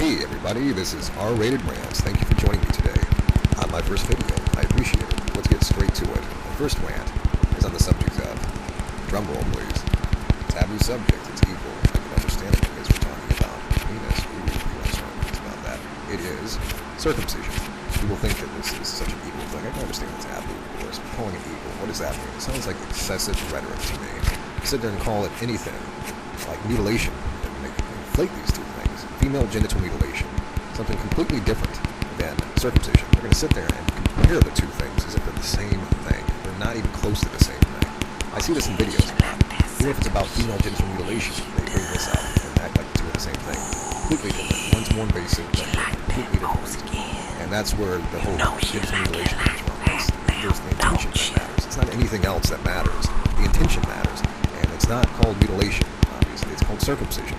Hey everybody, this is R-Rated Rants. Thank you for joining me today on my first video. I appreciate it. Let's get straight to it. The first rant is on the subject of, drumroll please, taboo subject. It's evil. I can understand it because we're talking about penis. It's about that. It is circumcision. People think that this is such an evil thing. I can understand the taboo, of course, but calling it evil, what does that mean? It sounds like excessive rhetoric to me. Sit there and call it anything, like mutilation, and inflate these two things. Female genital mutilation, something completely different than circumcision. We're going to sit there and compare the two things as if they're the same thing. They're not even close to the same thing. I see this in videos. Even if it's about female genital mutilation, they bring this up and act like the two are the same thing. Completely different. One's more invasive, one's completely different. And that's where the whole genital mutilation comes from. There's the intention that matters. It's not anything else that matters. The intention matters. And it's not called mutilation, obviously. It's called circumcision.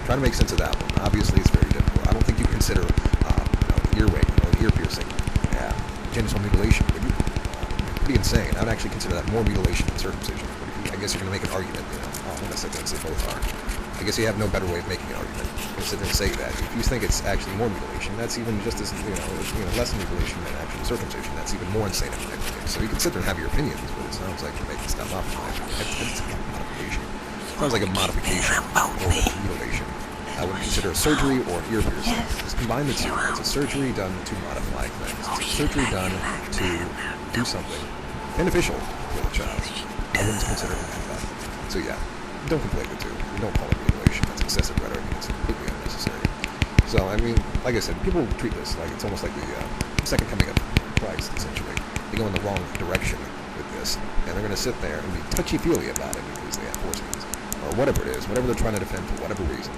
Try to make sense of that one. Obviously, it's very difficult. I don't think you consider earwig or ear piercing genital mutilation. Pretty insane. I would actually consider that more mutilation than circumcision. But I guess you're going to make an argument. I'm going to sit there and say both are. I guess you have no better way of making an argument. You're going to sit there and say that. If you think it's actually more mutilation, that's even just as less mutilation than actual circumcision. That's even more insane. So you can sit there and have your opinions, but it sounds like you're making stuff up. It's a modification. Sounds like a modification or mutilation. I would consider a surgery or ear piercing. Just combine the two. It's a surgery done to modify things. It's a surgery done to do something beneficial for the child. I wouldn't consider it that. So yeah, don't conflate the two. You don't call it mutilation. That's excessive rhetoric and it's completely unnecessary. So I mean, like I said, people treat this like it's almost like the second coming of Christ, essentially. They go in the wrong direction with this, and they're going to sit there and be touchy-feely about it because they have foreskins. Or whatever it is, whatever they're trying to defend for whatever reason.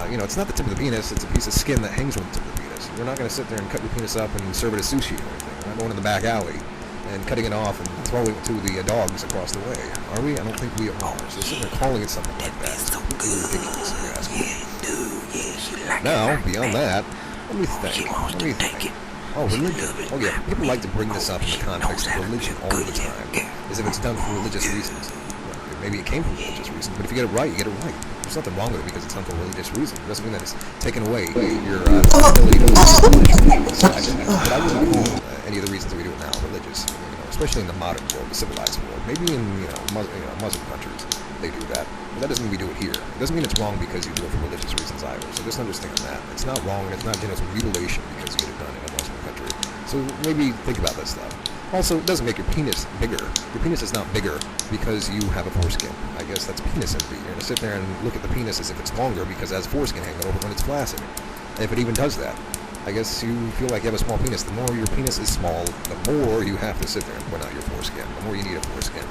It's not the tip of the penis, it's a piece of skin that hangs from the tip of the penis. We're not going to sit there and cut your penis up and serve it as sushi or anything. We're not going in the back alley and cutting it off and throwing it to the dogs across the way. Are we? I don't think we are. So sitting there calling it something like that is completely ridiculous if you ask me. Now, beyond that, let me think. Oh, religion. Oh yeah, people like to bring this up in the context of religion all the time, as if it's done for religious reasons. Maybe it came from religious reasons, but if you get it right, you get it right. There's nothing wrong with it because it's done for religious reasons. It doesn't mean that it's taken away your ability to religious. But I wouldn't call any of the reasons that we do it now religious, especially in the modern world, the civilized world. Maybe in Muslim countries they do that, but that doesn't mean we do it here. It doesn't mean it's wrong because you do it for religious reasons either. So just understand that it's not wrong and it's not genital mutilation because you get it done in a Muslim country. So maybe think about this stuff. Also, it doesn't make your penis bigger. Your penis is not bigger because you have a foreskin. I guess that's penis envy. You're going to sit there and look at the penis as if it's longer because it has foreskin hanging over when it's flaccid. And if it even does that, I guess you feel like you have a small penis. The more your penis is small, the more you have to sit there and point out your foreskin. The more you need a foreskin.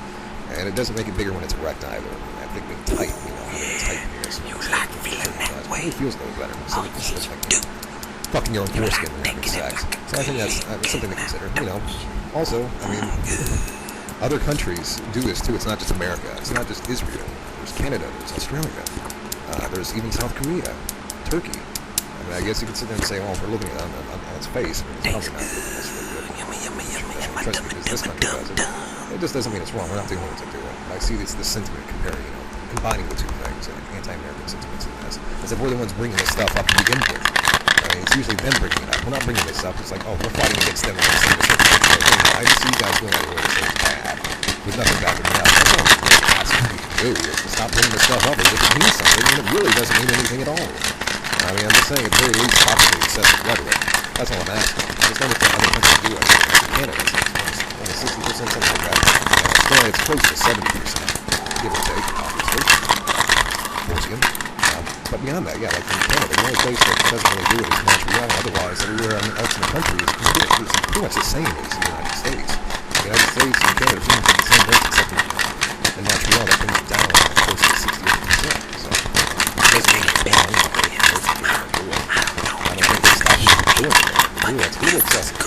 And it doesn't make it bigger when it's erect either. I think being tight, having a tight penis. You like feeling that way? It feels no better. So it's like fucking your own foreskin and having sex. So I think that's something to consider. Also, I mean, other countries do this too. It's not just America. It's not just Israel. There's Canada. There's Australia. There's even South Korea, Turkey. I mean, I guess you could sit there and say, well, if we're looking on its face, I mean, it's probably not necessarily good. Trust me, because this country does it. It just doesn't mean it's wrong. We're not the only ones that do it. I see this sentiment comparing, combining the two things, anti-American sentiments in this. As if we're the ones bringing this stuff up to begin with. It's usually them bringing it up. We're not bringing this up. It's like, oh, we're fighting against them. I just see you guys going out of your way to say it's bad. There's nothing bad with that. That's all I'm asking you to do is to stop bringing this stuff up as if it means something when it really doesn't mean anything at all. I mean, I'm just saying, at the very least, stop the excessive rhetoric. That's all I'm asking. Just understand other countries do it. Canada, it's only 60%, something like that. Australia, it's close to 70%, give or take, obviously. Foreskin. But beyond that, yeah, like in Canada, the only place that doesn't really do it is Montreal. Otherwise, everywhere else in the country is pretty much the same as the United States. The United States and Canada seem to be the same place, except in Montreal, that brings it down close to 68%. So it doesn't mean it's wrong. I don't think they stop you from doing it. It's a little excessive.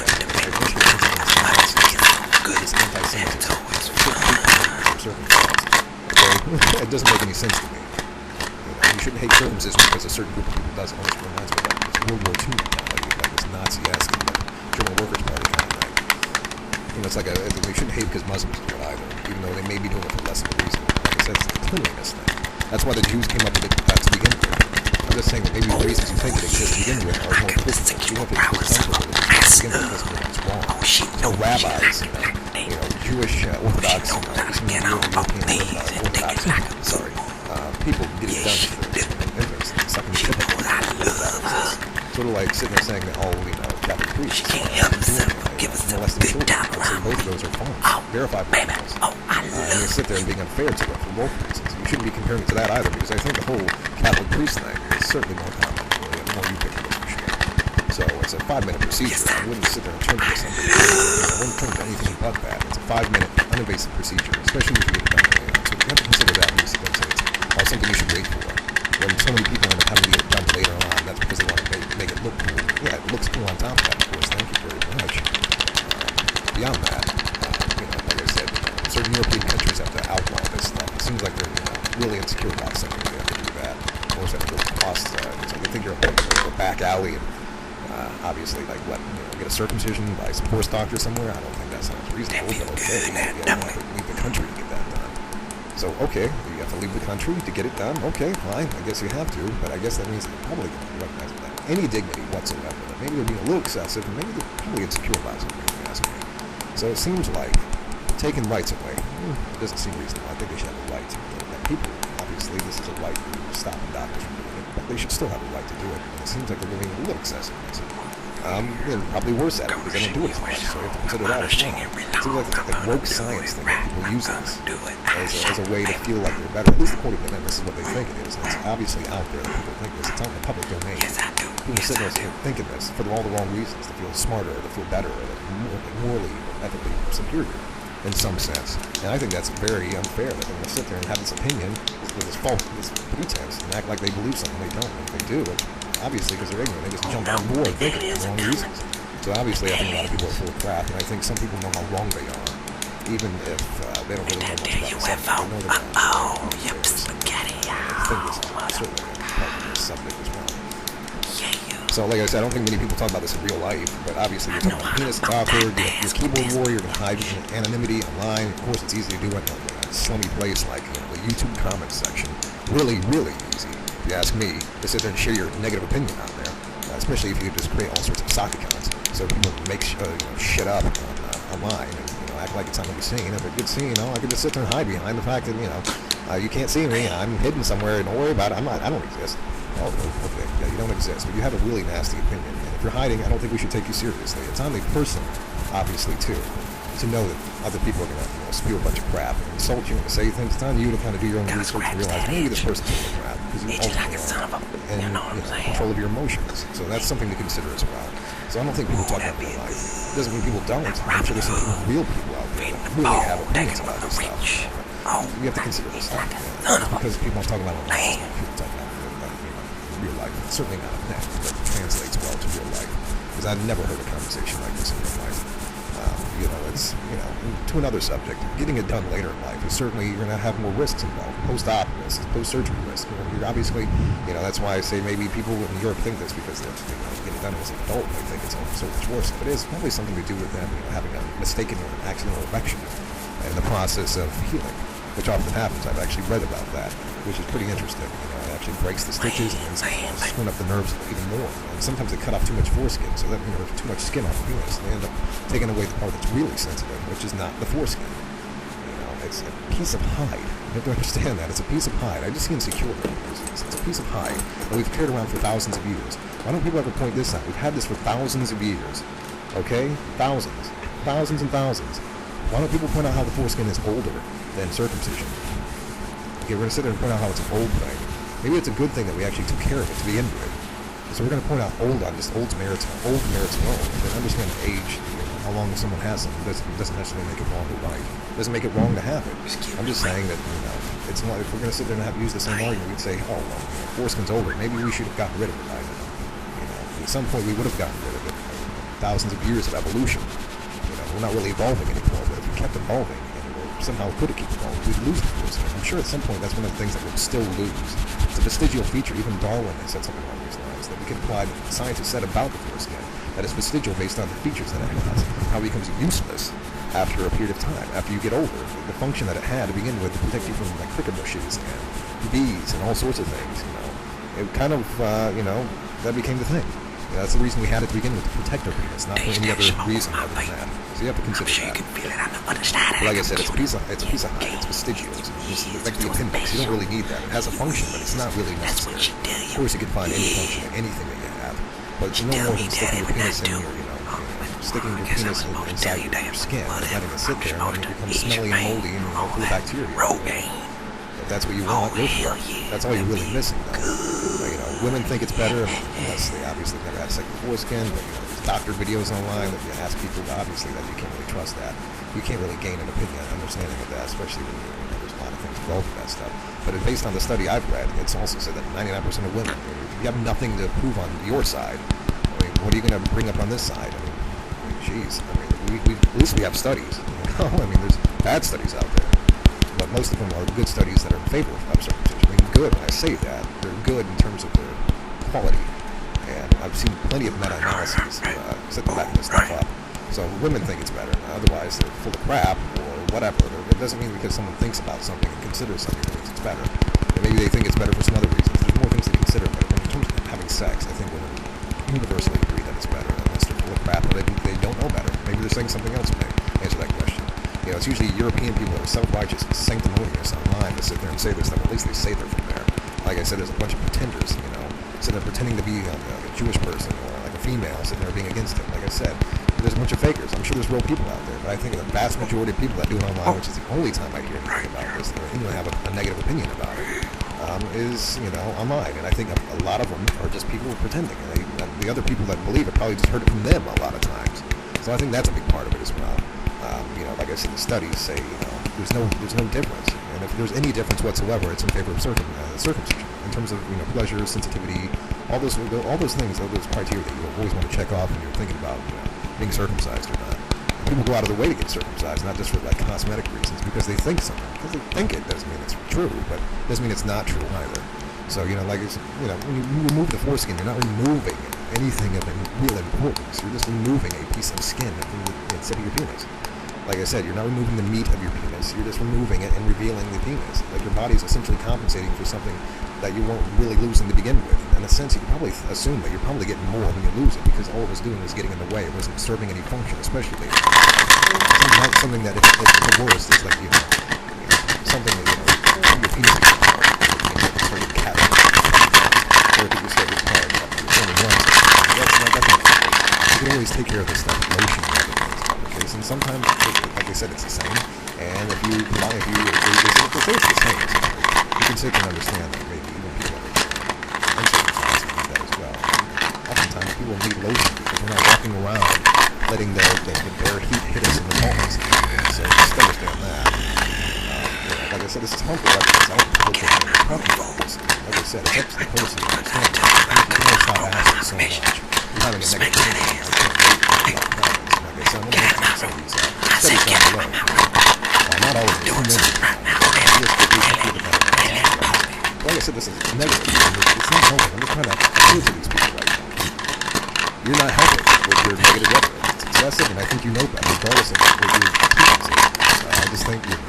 It's anti-Semitism. It doesn't make any sense to me. You shouldn't hate circumcision because a certain group of people does it. Almost reminds me of this World War II mentality, like this Nazi-esque German Workers' Party kind of thing. It's like we shouldn't hate because Muslims do it either, even though they may be doing it for less of a reason. Like I said, it's the cleanliness thing. That's why the Jews came up with it to begin with. I'm just saying that maybe the reasons you think it exists to begin with are more physical. Even if it's potential to begin with, doesn't mean it's wrong. So rabbis, Jewish Orthodox, Eastern European Orthodox, people get it done for infants. Something typical that exists. Sort of like sitting there saying that all, Catholic priests molesting children. I'd say both of those are false. Verified false. And you sit there and being unfair to it for both reasons. You shouldn't be comparing it to that either, because I think the whole Catholic priest thing is certainly more common, more ubiquitous for sure. So it's a 5-minute procedure. I wouldn't sit there and turn to something. I wouldn't turn to anything but that. It's a 5-minute uninvasive procedure, especially if you get it done later. So you have to consider that when you sit there and say it's something you should wait for. When so many people end up having to get it done later on, that's because they want to make it look cool. Yeah, it looks cool on top of that, of course. Thank you very much. Beyond that, like I said, certain European countries have to outlaw this stuff. It seems like they're really insecure about something. They have to do that. Of course, that will cost. So they think you're a back alley, and obviously, like what, get a circumcision by some horse doctor somewhere. I don't think that sounds reasonable, but okay, you have to leave the country to get that done. So okay, you have to leave the country to get it done. Okay, fine. I guess you have to, but I guess that means they're probably going to recognize that any dignity whatsoever. Maybe they're being a little excessive, and maybe they're probably insecure about something. If you ask me. So it seems like taking rights away, it doesn't seem reasonable. I think they should have a right to do it. People, obviously, this is a right to stop doctors from doing it, but they should still have a right to do it. And it seems like they're being a little excessive. And probably worse at it because they don't do it as much, so you have to consider that as well. It seems like it's like a woke science thing that people use this as a way to feel like they're better. At least according to them, this is what they think it is. And it's obviously out there that people think this. It's out in the public domain. People sitting there thinking this for all the wrong reasons, to feel smarter, or to feel better, or to morally or ethically superior in some sense. And I think that's very unfair that they're going to sit there and have this opinion with this false pretense and act like they believe something they don't. And if they do, obviously because they're ignorant, they just jump on board thinking for the wrong reasons. So obviously I think a lot of people are full of crap, and I think some people know how wrong they are, even if they don't really know much about the subject. They know they're wrong. I think this is certainly part of this subject as well. So like I said, I don't think many people talk about this in real life, but obviously you're talking about penis doctor, your keyboard warrior, you're going to hide anonymity online. Of course, it's easy to do it in a slummy place like the YouTube comments section. Really, really easy, if you ask me, to sit there and share your negative opinion out there, especially if you just create all sorts of sock accounts, so people make shit up online and act like it's not going to be seen. If it gets seen, I can just sit there and hide behind the fact that you can't see me. I'm hidden somewhere. Don't worry about it. I don't exist. Oh, okay. Yeah, you don't exist, but you have a really nasty opinion. And if you're hiding, I don't think we should take you seriously. It's on the person, obviously, too, to know that other people are going to spew a bunch of crap and insult you and say things. It's on you to kind of do your own research and realize maybe this person's full of crap because you ultimately are in control of your emotions. So that's something to consider as well. So I don't think people talk about real life. It doesn't mean people don't. I'm sure there's some real people out there that really have opinions about this stuff. You have to consider this stuff. Because people talk about it online, people talk about real life. It's certainly not a net that translates well to real life, because I've never heard a conversation like this in real life. It's to another subject. Getting it done later in life is certainly, you're going to have more risks involved. Post-op risks, post-surgery risks. You're obviously, that's why I say maybe people in Europe think this because they're getting done as an adult. They think it's so much worse, but it is probably something to do with them having a mistaken or an accidental erection in the process of healing, which often happens. I've actually read about that, which is pretty interesting. It actually breaks the stitches and then screwing up the nerves even more. And sometimes they cut off too much foreskin, so that there's too much skin on the penis, and they end up taking away the part that's really sensitive, which is not the foreskin. It's a piece of hide. You have to understand that. It's a piece of hide. I just see insecure. It's a piece of hide that we've carried around for thousands of years. Why don't people ever point this out? We've had this for thousands of years. Okay? Thousands. Thousands and thousands. Why don't people point out how the foreskin is older than circumcision? Okay, we're going to sit there and point out how it's an old thing. Maybe it's a good thing that we actually took care of it to begin with. So we're going to point out old on just old merits alone. And then understand age, how long someone has something doesn't necessarily make it wrong or right. It doesn't make it wrong to have it. I'm just saying that, it's not, if we're going to sit there and use the same argument, we'd say, oh, well, foreskin's older. Maybe we should have gotten rid of it by now. At some point we would have gotten rid of it. Thousands of years of evolution. We're not really evolving anymore, but if we kept evolving, and somehow could have kept evolving, we'd lose the foreskin. I'm sure at some point that's one of the things that we'll still lose. It's a vestigial feature. Even Darwin has said something along these lines, that we can apply what scientists said about the foreskin, that it's vestigial based on the features that it has, how it becomes useless after a period of time, after you get older. The function that it had to begin with to protect you from cricket bushes and bees and all sorts of things, it kind of, that became the thing. That's the reason we had it to begin with, to protect our penis, not for any other reason other than that. So you have to consider that. But like I said, it's a piece of hide. It's vestigial. It's like the appendix. You don't really need that. It has a function, but it's not really necessary. Of course, you can find any function in anything that you have, but it's no more than sticking your penis in your, sticking your penis inside your skin, and letting it sit there, and letting it become smelly and moldy and full of bacteria. If that's what you want, go for it. That's all you're really missing, though. Women think it's better, unless they obviously never had sex with foreskin, but there's doctor videos online that you ask people, obviously, that you can't really trust that. You can't really gain an opinion, an understanding of that, especially when there's a lot of things involved with that stuff. But based on the study I've read, it's also said that 99% of women, if you have nothing to prove on your side, what are you going to bring up on this side? Geez, at least we have studies. There's bad studies out there, but most of them are good studies that are in favor of circumcision. Good, when I say that, they're good in terms of their quality, and I've seen plenty of meta-analyses set the back of this stuff up. So women think it's better. Otherwise, they're full of crap or whatever. It doesn't mean because someone thinks about something and considers something that means it's better. And maybe they think it's better for some other reasons. There's more things to consider, but in terms of having sex, I think women universally agree that it's better. Unless they're full of crap or they don't know better. Maybe they're saying something else when they answer that question. It's usually European people that are self-righteous and sanctimonious online to sit there and say this stuff. At least they say they're from there. Like I said, there's a bunch of pretenders, sitting there pretending to be a Jewish person or like a female sitting there being against it. Like I said, there's a bunch of fakers. I'm sure there's real people out there, but I think the vast majority of people that do it online, which is the only time I hear anything about this, or even have a negative opinion about it, is, online. And I think a lot of them are just people pretending. And the other people that believe it probably just heard it from them a lot of times. So I think that's a big part of it as well. Like I said, the studies say, there's no difference. And if there's any difference whatsoever, it's in favor of circumcision. In terms of, pleasure, sensitivity, all those things, all those criteria that you always want to check off when you're thinking about, being circumcised or not. People go out of their way to get circumcised, not just for like cosmetic reasons, because they think something. Because they think it doesn't mean it's true, but it doesn't mean it's not true either. So, when you remove the foreskin, you're not removing anything of real importance. You're just removing a piece of skin instead of your penis. Like I said, you're not removing the meat of your penis. You're just removing it and revealing the penis. Like your body's essentially compensating for something that you weren't really losing to begin with. In a sense, you can probably assume that you're probably getting more when you lose it because all it was doing was getting in the way. It wasn't serving any function, especially later. Something that, if the worst, is like, something that, your penis is sort of cat. Or if you start with hard, it's only one. You can always take care of this stuff with lotion and other things. And sometimes, like I said, it's the same. And if you combine, it's the same. You can sit and understand that maybe even people that are uncircumcised need that as well. Oftentimes people need lotion because we're not walking around letting the bare heat hit us in the palms. So just understand that. Like I said, this is harmful evidence. I don't put it in the talking about this. Like I said, it helps the person understand it. You can't stop asking so much. You're having a negative opinion. I can't wait about problems. Like I said, I'm going to make some of these studies down below. Not all of them. Like I said, this is negative. It's not helping. I'm just trying to appeal to these people right now. You're not helping with your negative rhetoric. It's excessive, and I think you know better, regardless of what you're teaching. I just think you're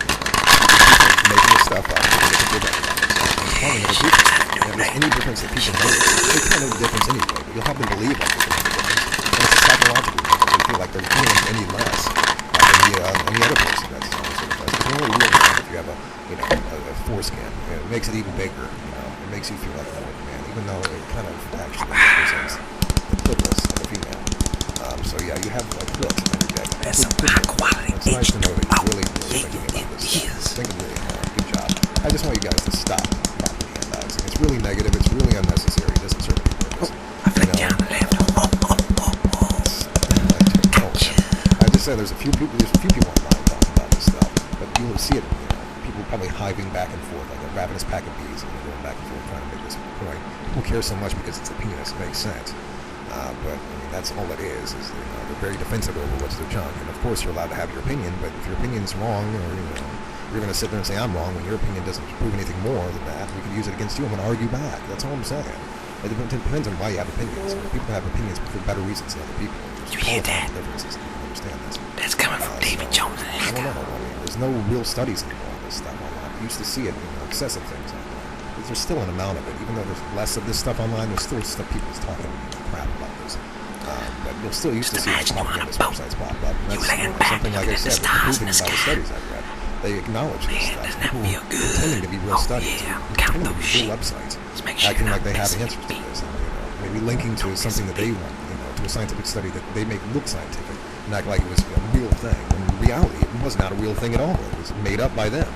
making this stuff up. You're telling other people. And if there's any difference that people know, they can't know the difference anyway, but you'll have them believe that there's any difference. And it's a psychological thing. They feel like they're feeling any less than any other person that's circumcised. It's only real if you have a foreskin. It makes it even bigger. It makes you feel like a man, even though it kind of actually represents the clitoris of a female. So yeah, you have like clits in every day. There's some high quality. It's nice to know that you're really thinking about this stuff. Thinking really hard. Good job. I just want you guys to stop propagandizing. It's really negative. It's really unnecessary. It doesn't serve any purpose. I flipped down the left. I just said there's a few people online talking about this stuff, but you'll see it. People probably hiving back and forth like a ravenous pack of bees, and they're going back and forth trying to make this point. People care so much because it's a penis. It makes sense. But that's all it is they're very defensive over what's their junk. And of course, you're allowed to have your opinion, but if your opinion's wrong, or you're going to sit there and say I'm wrong when your opinion doesn't prove anything more than that, we can use it against you. I'm going to argue back. That's all I'm saying. It depends on why you have opinions. People have opinions for better reasons than other people. You hear that? Differences. I understand this. That's coming from David Jones. I don't know. There's no real studies anymore on this stuff online. You used to see it, excessive things like that. It's there's still an amount of it. Even though there's less of this stuff online, there's still stuff people's talking crap about this. But you'll still used to see the propagandist websites pop up. And that's something, like I said, proven by the studies I've read. They acknowledge this stuff. People pretending to be real studies, pretending to be real websites, acting like they have answers to this. Maybe linking to something that they want, to a scientific study that they make look scientific, and act like it was a real thing. When in reality, it was not a real thing at all. It was made up by them.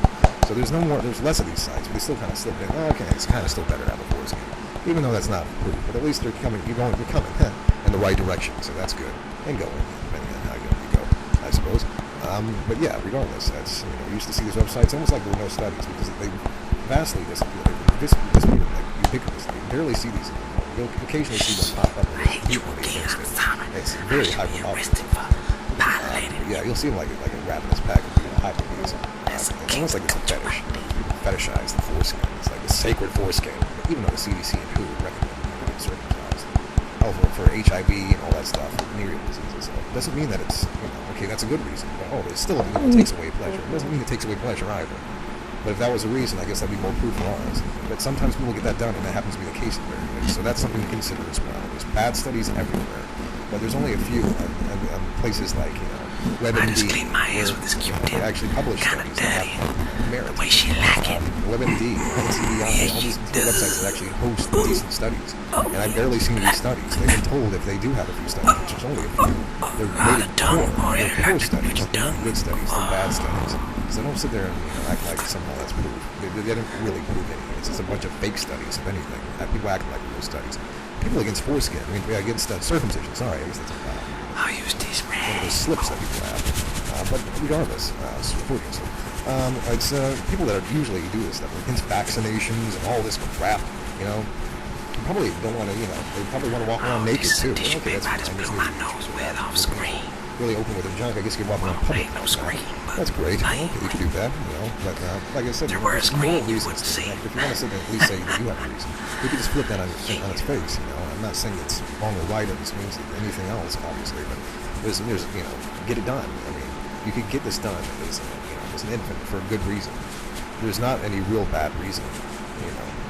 So there's less of these sites, but they still kind of slip in. Oh, okay, it's kind of still better to have a Foreskin, even though that's not proof. But at least they're coming in the right direction, so that's good. And going, depending on how you go, I suppose. But yeah, regardless, that's we used to see these websites almost like there were no studies because they vastly disappeared. Like ubiquitously. You barely see these anymore. You'll occasionally see them pop up. It's very hyperbolic. Yeah, you'll see them like a ravenous pack of hyperbees. It's almost like it's a fetish. People fetishize the foreskin. It's like the sacred foreskin, even though the CDC and WHO would recommend people get circumcised. Oh, for HIV and all that stuff, venereal diseases. So it doesn't mean that it's okay. That's a good reason. But, it's still it takes away pleasure. It doesn't mean it takes away pleasure either. But if that was the reason, I guess that'd be more proof for ours. But sometimes people get that done, and that happens to be the case in very many. So that's something to consider as well. There's bad studies everywhere, but there's only a few on places like WebMD, where they actually publish studies that have merit. WebMD, NCBI, all these websites that actually host decent studies. And I've barely seen these studies. They've been told if they do have a few studies, which is only a few, they're rated poor. They're poor studies. They're not good studies. They're bad studies. So don't sit there and act like somehow that's proof. They didn't really prove anything. It's just a bunch of fake studies, if anything. People acting like real studies. People against foreskin. Against circumcision. Sorry, I guess that's I'll use these, man. one of those slips that people have. But regardless, it's people that usually do this stuff against vaccinations and all this crap. You probably don't want to. They probably want to walk around naked too. Okay, that's really open with their junk. I guess you can walk around public. That's great. Okay, you can do that. But like I said, there's more reasons. If you want to sit there and at least say that you have a reason, you can just flip that on its face. I'm not saying it's wrong or right or this means anything else, obviously, but there's get it done. You could get this done as an infant for a good reason. There's not any real bad reason.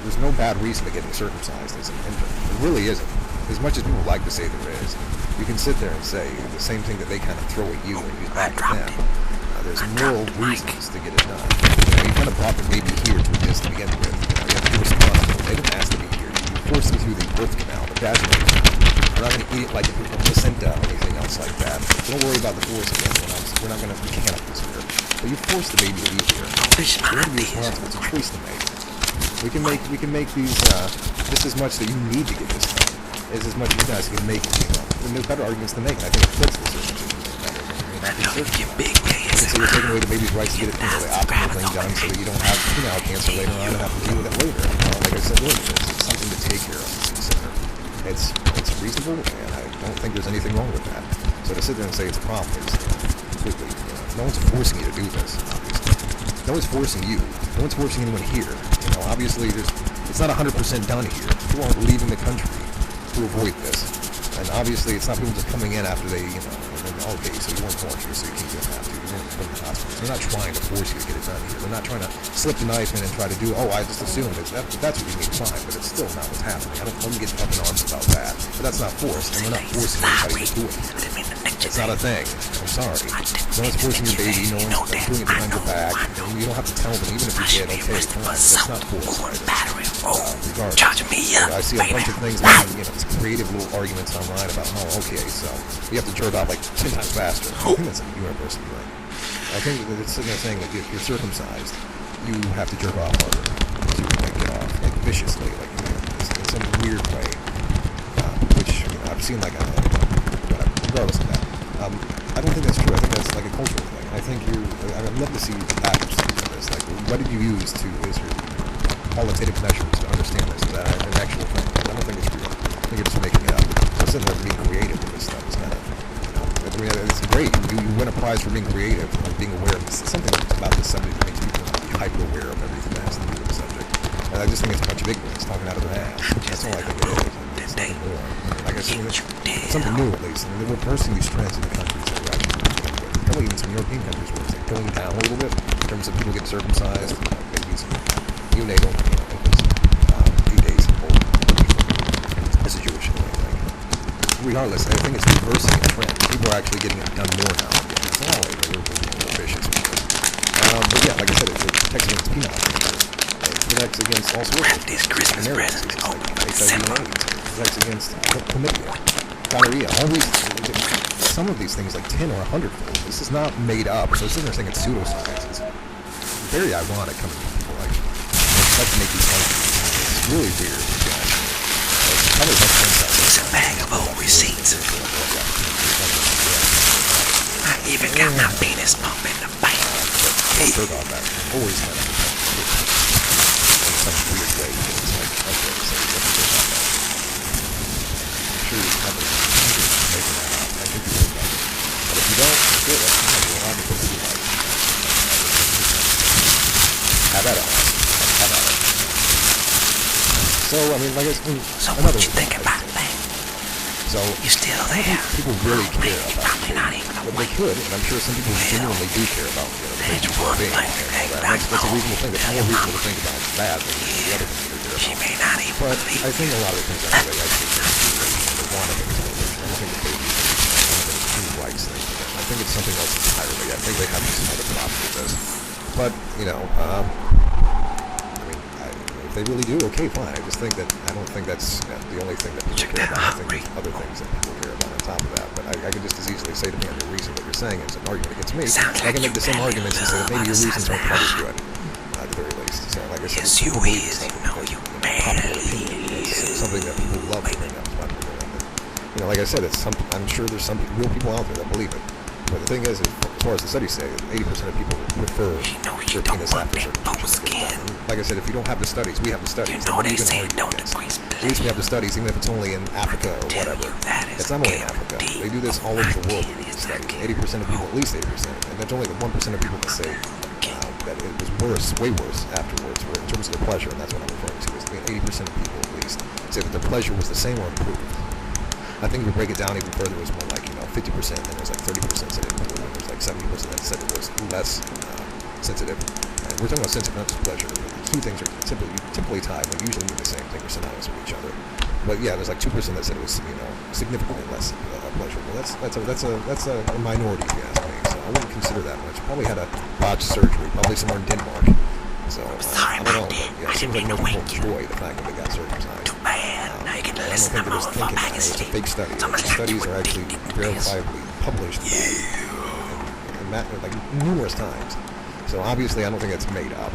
There's no bad reason to getting circumcised as an infant. There really isn't. As much as people like to say there is, you can sit there and say the same thing that they kind of throw at you and use back at them. There's moral reasons to get it done. You kind of brought the baby here to this to begin with. You have to be responsible. They didn't ask to be here. You forced them through the birth canal, the vaginal canal. We're not going to eat it like a placenta or anything else like that. So don't worry about the foreskin. We're not going to mechanic this here. But you force the baby to eat here. You're going to be responsible. It's a choice to make. We can make these just as much that you need to get this done as much as you guys can make it. And there's better arguments to make. And I think it fits the circumcision better. You can say you're taking away the baby's rights to get it the optimally done so that you don't have penile cancer later on and have to deal with it later. Like I said earlier, it's something to take care of and consider. It's reasonable, and I don't think there's anything wrong with that. So to sit there and say it's a problem is completely. No one's forcing you to do this, obviously. No one's forcing you. No one's forcing anyone here. Obviously, it's not 100% done here. People aren't leaving the country to avoid this. And obviously, it's not people just coming in after they, and then, okay, so you weren't born here, so you can't have to. You weren't put in the hospital. They're not trying to force you to get it done here. They're not trying to slip the knife in and try to do, I just assumed it. That's what you mean, fine, but it's still not what's happening. I don't get up in arms about that. But that's not forced, and we're not forcing anybody to do it. It's not a thing. I'm sorry. No one's forcing your baby. No one's doing it behind your back. You don't have to tell them, even if you did, okay, fine. That's not forced. Regardless. I see a bunch of things, these creative little arguments online about, okay, so you have to jerk off like 10 times faster. I think that's a university thing. I think that it's sitting there saying that if you're circumcised, you have to jerk off harder to get off, like viciously, like in some weird way, which I've seen regardless of that. I don't think that's true. I think that's like a cultural thing. I think I'd love to see the backup studies of this. Like, what did you use as your qualitative measures to understand this? Is that an actual thing? I don't think it's real. I think you're just making it up. So sitting there being creative with this stuff is kind of, it's great. You win a prize for being creative, like being aware of this. Something about this subject that makes people hyper aware of everything that has to do with the subject. And I just think it's a bunch of ignorance talking out of their ass. That's all I think it is. It's something more. Like I said, it's something new at least. We're reversing these trends in the countries that we're actually dealing with. Probably even some European countries where it's like going down a little bit in terms of people getting circumcised, babies, neonatal, infants. regardless, I think it's reversing a trend. People are actually getting it done more now. Again, it's not like we're more vicious with it. But yeah, like I said, it protects against penile cancer. It protects against all sorts of This Christmas present is like open for HIV December. and AIDS. It protects against chlamydia, gonorrhea, all these. Some of these things like 10 or 100-fold. This is not made up. So this isn't saying it's pseudoscience. It's very ironic coming from people like to make these arguments. It's really weird. It's probably much sense. It's a bag of old receipts. I even got my penis pump in the bank. Don't jerk off that. Always kind of in some weird way. It's like, okay, so you have to jerk off that. I'm sure you have it. Making that up. I think you will. But if you don't, good. That's fine. You'll have to put it like. Have at it. Have at it. So, I mean, like I said, So what you think about that? So, You still there? people really care You're about probably not even but they awake. could, and I'm sure some people genuinely do care about the That's people one being thing and that all that. ain't That's a reasonable thing. That's Tell more your reasonable to mama. think about bad than the other things they care She about. may not even But believe I think a lot of the things that they actually care about, they want to think about it. I don't think that they human rights thing. I think it's something else entirely. I think they have some other problem with this. But, you know, I mean, if they really do, okay, fine. I just think that, I don't think that's the only thing that people care about. I think there's other things that people care about on top of that. But I could just as easily say to me, the reason what you're saying is an argument against me. Sounds I like can make you the same really arguments and say that maybe your love reasons aren't quite as good, at the very least. So, like I said, Yes, you people believe is. it's No, you barely it's something that people love to bring up. It's not bring up. You know, like I said, it's some. I'm sure there's some real people out there that believe it. But the thing is, as far as the studies say, 80% of people prefer You know you their don't penis want after that circumcision. foreskin. Like I said, if you don't have the studies, we have the studies. You know What are they gonna say argue don't against? decrease At least we have the studies, even if it's only in Africa or Tell whatever. you that is It's not only in Africa. guaranteed. They do this all over the world. Is These studies. that 80% of people, at least 80%, and there's only the 1% of people that say that it was worse, way worse afterwards, in terms of their pleasure, and that's what I'm referring to. Is 80% of people, at least, say that their pleasure was the same or improved. I think if we break it down even further, it was more like 50%, and it was like 30% said it improved, and there was like 70% that said it was less sensitive. And we're talking about sensitive, not just pleasure. The two things are typically tied. They usually mean the same thing or synonymous with each other. But yeah, there's like 2% that said it was significantly less pleasurable. That's a minority, if you ask me. So I wouldn't consider that much. Probably had a botched surgery, probably somewhere in Denmark. So Sorry I don't know. about that. But, yeah, I it seems didn't like mean most to people wake you. enjoy the fact that they got circumcised. Too bad. Now you can I don't listen think to they're just more thinking that. magazine. It's a fake study. So The much like studies you are would actually think this. verifiably published like numerous times. So obviously I don't think it's made up.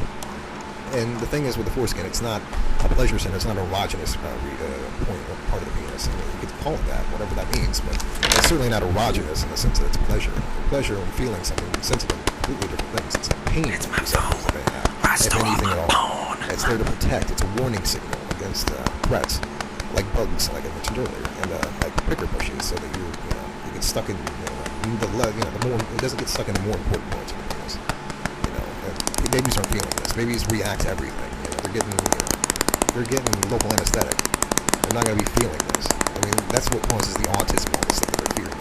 And the thing is with the foreskin, it's not a pleasure center. It's not an erogenous point or part of the penis. I mean, you could call it that, whatever that means. But it's certainly not erogenous in the sense that it's pleasure. Pleasure and feeling something sensitive, completely different things. It's pain. It's my receptors that they have. I If stole anything my at all. phone. It's there to protect. It's a warning signal against threats, like bugs, like I mentioned earlier, and like pricker bushes, so that you get stuck in the more it doesn't get stuck in the more important parts of the penis. Babies aren't feeling this. Babies react to everything. They're getting local anesthetic. They're not going to be feeling this. I mean, that's what causes the autism, all the stuff that they're fearing.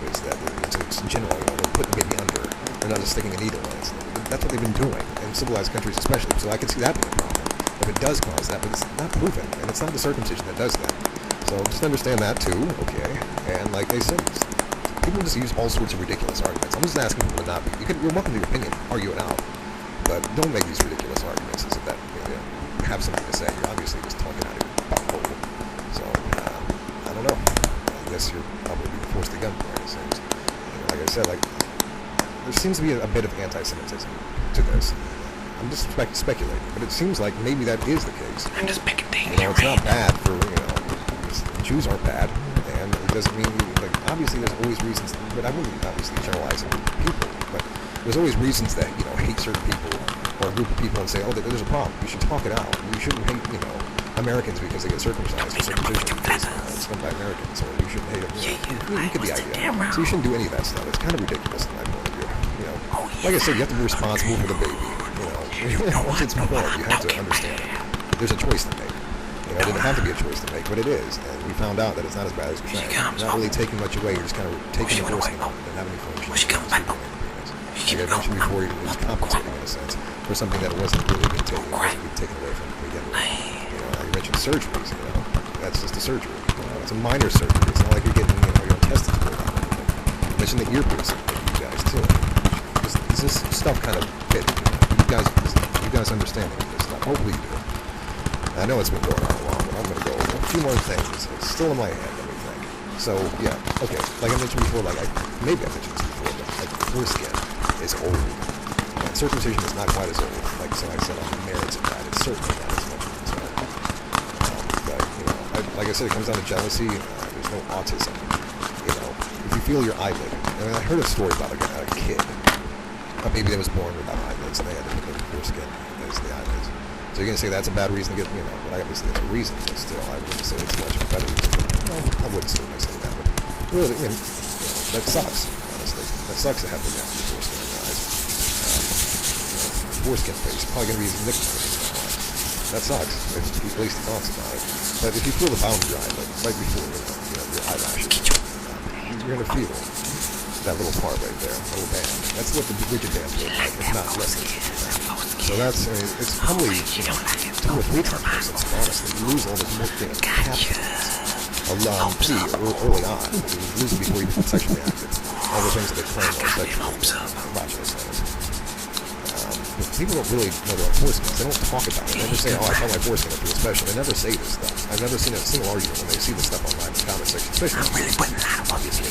Is that it's in general, they're putting the baby under. They're not just sticking a needle in it. That's what they've been doing in civilized countries, especially. So I can see that being a problem. If it does cause that, but it's not proven, and it's not the circumcision that does that. So just understand that too, okay? And like they said, people just use all sorts of ridiculous arguments. I'm just asking people to not be. You're welcome to your opinion, argue it out, but don't make these ridiculous arguments as if that you have something to say. You're obviously just talking out of your hole. So I don't know. I guess you're probably being forced to gunpoint. It seems. Like I said, there seems to be a bit of anti-Semitism to this. I'm just speculating, but it seems like maybe that is the case. I'm just picking things It's not bad for Jews aren't bad, and it doesn't mean obviously there's always reasons, but I wouldn't obviously generalize people, but there's always reasons that hate certain people or a group of people and say, oh, there's a problem. You should talk it out. You shouldn't hate Americans because they get circumcised. Circumcision it's done by Americans, or you shouldn't hate them. You get the idea. So you shouldn't do any of that stuff. It's kind of ridiculous in my point of view. Like I said, you have to be responsible for the baby. Once it's born, you have to understand there's a choice to make. It didn't have to be a choice to make, but it is. And we found out that it's not as bad as we think. You're not really taking much away. You're just kind of taking the foreskin off and having information. Like I mentioned before, it was compensating in a sense for something that wasn't really being taken away from to begin with. You mentioned surgeries. That's just a surgery. It's a minor surgery. It's not like you're getting, your intestines pulled out or anything. Mention the ear piercing for you guys too. This stuff kind of fits. You guys understand this stuff. Hopefully you do. I know it's been going on long, but I'm going to go over a few more things. It's still in my head, let me think. So, yeah, okay. Like I mentioned before, maybe I mentioned this before, but like foreskin is old. And circumcision is not quite as old. Like so I said on the merits of that, it's certainly not as much as old. But, like I said, it comes down to jealousy. There's no autism. If you feel your eyelid. I heard a story about a kid. Maybe they was born without eyelids and they had to put their foreskin as the eyelids. So you're going to say that's a bad reason to get, but obviously it's a reason, but still, I wouldn't say it's much of a better reason. No, I wouldn't say that, but really, that sucks, honestly. That sucks to have to have your foreskin in your eyes. Foreskin face, probably going to be his nickname. That sucks, at least he talks about it. But if you feel the bottom of your eyelid, right before, your eyelashes, you're going to feel that little part right there, that little band. That's what the rigid band looks like. It's not less than that. So that's, it's probably 2 or 3 times, honestly. You lose all this more, captions. Pretty early on. You lose it before you become sexually active. All the things that they claim are sexually people don't really know their own foreskins. They don't talk about it. They never say, I tell my foreskin I feel special. They never say this stuff. I've never seen a single argument when they see this stuff online in the comment section, especially obviously.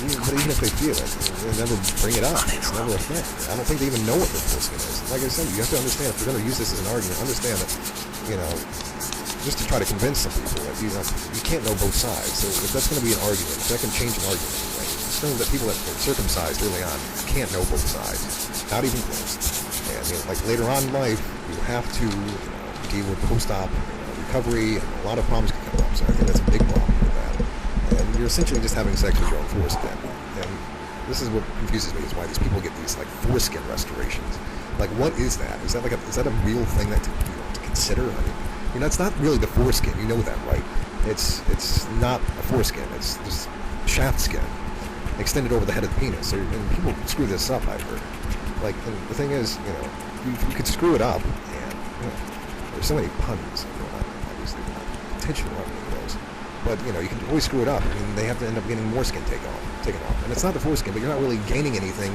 But even if they feel it, they never bring it up. It's never a thing. I don't think they even know what their foreskin is. Like I said, you have to understand, if you're going to use this as an argument, understand that, just to try to convince some people that you can't know both sides. So if that's going to be an argument, if that can change an argument anyway, just know that people that are circumcised early on can't know both sides. Not even close. And like later on in life, you have to deal with post-op recovery, and a lot of problems can come up. So I think that's a big problem with that. And you're essentially just having sex with your own foreskin. And this is what confuses me, is why these people get these foreskin restorations. Like, what is that? Is that a real thing that to consider? I mean, it's not really the foreskin. You know that, right? It's not a foreskin. It's just shaft skin extended over the head of the penis. And people screw this up, I've heard. And the thing is, you could screw it up, and there's so many puns going on, obviously, not intentional on those. But you can always screw it up. I mean, they have to end up getting more skin taken off, and it's not the foreskin, but you're not really gaining anything.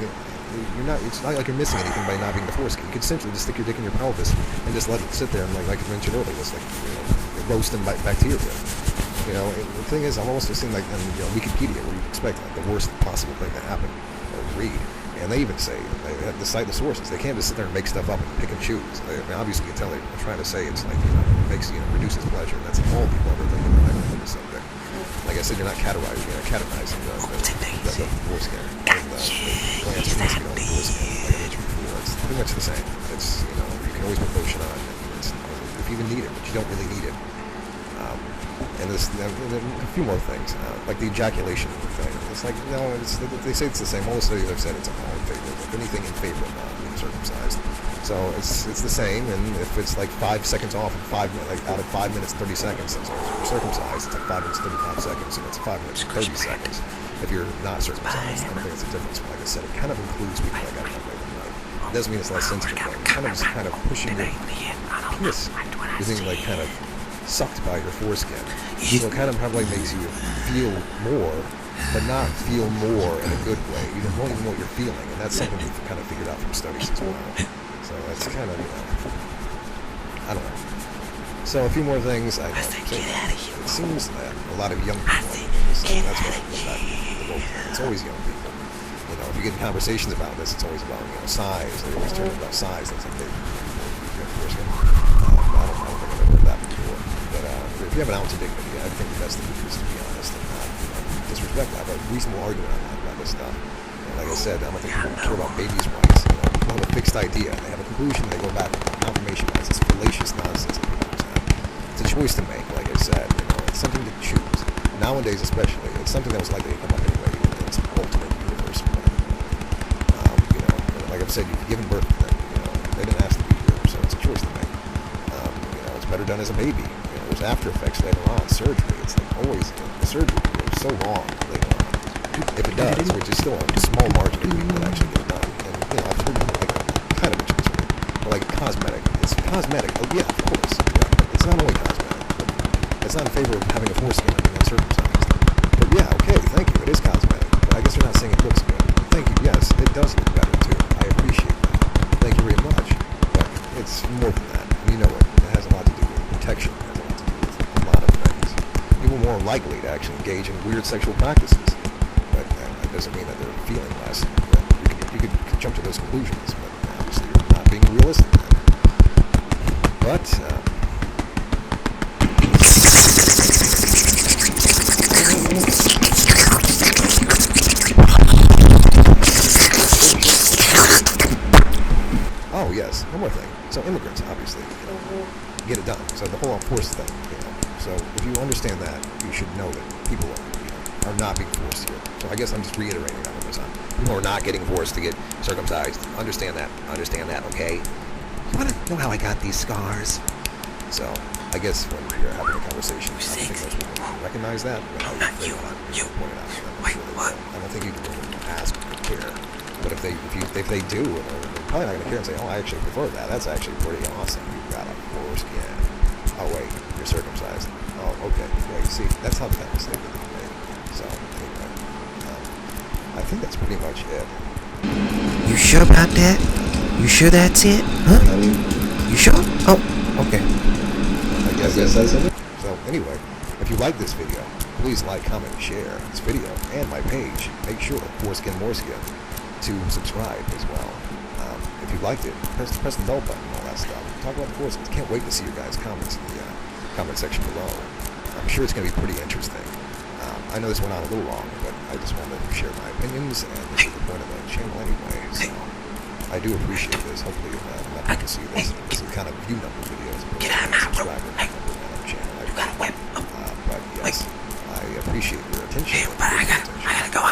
It's not like you're missing anything by not being the foreskin. You could essentially just stick your dick in your pelvis and just let it sit there, and like I mentioned earlier, it's roasting bacteria. The thing is, I'm almost seeing on Wikipedia where you expect the worst possible thing to happen or read. And they even say, they have to cite the sources. They can't just sit there and make stuff up and pick and choose. Obviously you can tell they're trying to say it's makes, reduces pleasure. And that's all people ever think about the subject. Like I said, you're not categorizing, the foreskin. And the glands and the foreskin, like I mentioned before. It's pretty much the same. It's, you can always put lotion on, and if you even need it, but you don't really need it. And a few more things, like the ejaculation thing. It's like, they say it's the same. All the studies I've said it's all in favor, if anything in favor of not being circumcised. So it's the same, and if it's like 5 seconds off and out of 5 minutes 30 seconds since you're circumcised, it's like 5 minutes 35 seconds, so it's 5 minutes 30 seconds if you're not circumcised. I don't think it's a difference, but like I said, it kind of includes people that got it late at night. It doesn't mean it's less sensitive, though. It's kind of pushing your penis, being kind of sucked by your foreskin. So it kind of makes you feel more, but not feel more in a good way. You don't even know what you're feeling, and that's something we've kind of figured out from studies as well. So that's kind of, I don't know. So a few more things. It seems that a lot of young people, that's what it's always young people. If you get in conversations about this, it's always about size. They always turn about size. That's like foreskin. I don't think I've ever heard that before. But if you have an ounce of dignity, I think the best thing to do is to be honest and not disrespect. I have a reasonable argument about this stuff. And like I said, I don't think people care about babies' rights. People have a fixed idea. They have a conclusion. They go back to confirmation. It's this fallacious nonsense that people have. It's a choice to make. Like I said, it's something to choose. Nowadays, especially, it's something that was likely to come up anyway. It's ultimate universe. Like I've said, you've given birth to them. They didn't ask to be here, so it's a choice to make. It's better done as a baby. There's after effects later on. Surgery, it's always the surgery goes so wrong later on. If it does, which is still a small margin of people that actually get it done. And I've heard kind of mentioned this, but cosmetic. It's cosmetic. Oh yeah, of course. Yeah, but it's not only cosmetic. It's not in favor of having a foreskin or being uncircumcised. But yeah, okay, thank you. It is cosmetic. But I guess you're not saying it looks good. Thank you. Yes, it does look better too. I appreciate that. Thank you very much. But it's more than that. You know it. It has a lot to do with protection. It has a lot to do with a lot of things. People are more likely to actually engage in weird sexual practices. But that doesn't mean that they're feeling less. You could jump to those conclusions, but obviously you're not being realistic then. But, oh yes, one more thing. So immigrants, obviously, get it done. So the whole forced thing, So if you understand that, you should know that people are not being forced here. So I guess I'm just reiterating that one more time. People are not getting forced to get circumcised. Understand that. Understand that, okay? You want to know how I got these scars? So I guess when you're having a conversation, I don't think most people recognize that. No, not you. You. Wait, what? I don't think you can really ask or care. But if they do, they're probably not going to care and say, oh, I actually prefer that. That's actually pretty awesome. You've got a foreskin. Oh, wait, you're circumcised. Oh, okay. Yeah, you see, that's how the conversation is made. So, anyway, I think that's pretty much it. You sure about that? You sure that's it? Huh? You sure? Oh, okay. I guess that's it. So, anyway, if you like this video, please like, comment, and share this video and my page. Make sure, Foreskin Moreskin, to subscribe as well. If you liked it, press the bell button and all that stuff. Talk about the foreskins. Can't wait to see your guys' comments in the comment section below. I'm sure it's going to be pretty interesting. I know this went on a little long, but I just wanted to share my opinions, and this is the point of the channel anyway. So I do appreciate this. Hopefully, enough people see this. This is kind of view number videos. Get out of my room. On the channel. You got a whip. But yes, I appreciate your attention. Hey, but I gotta go.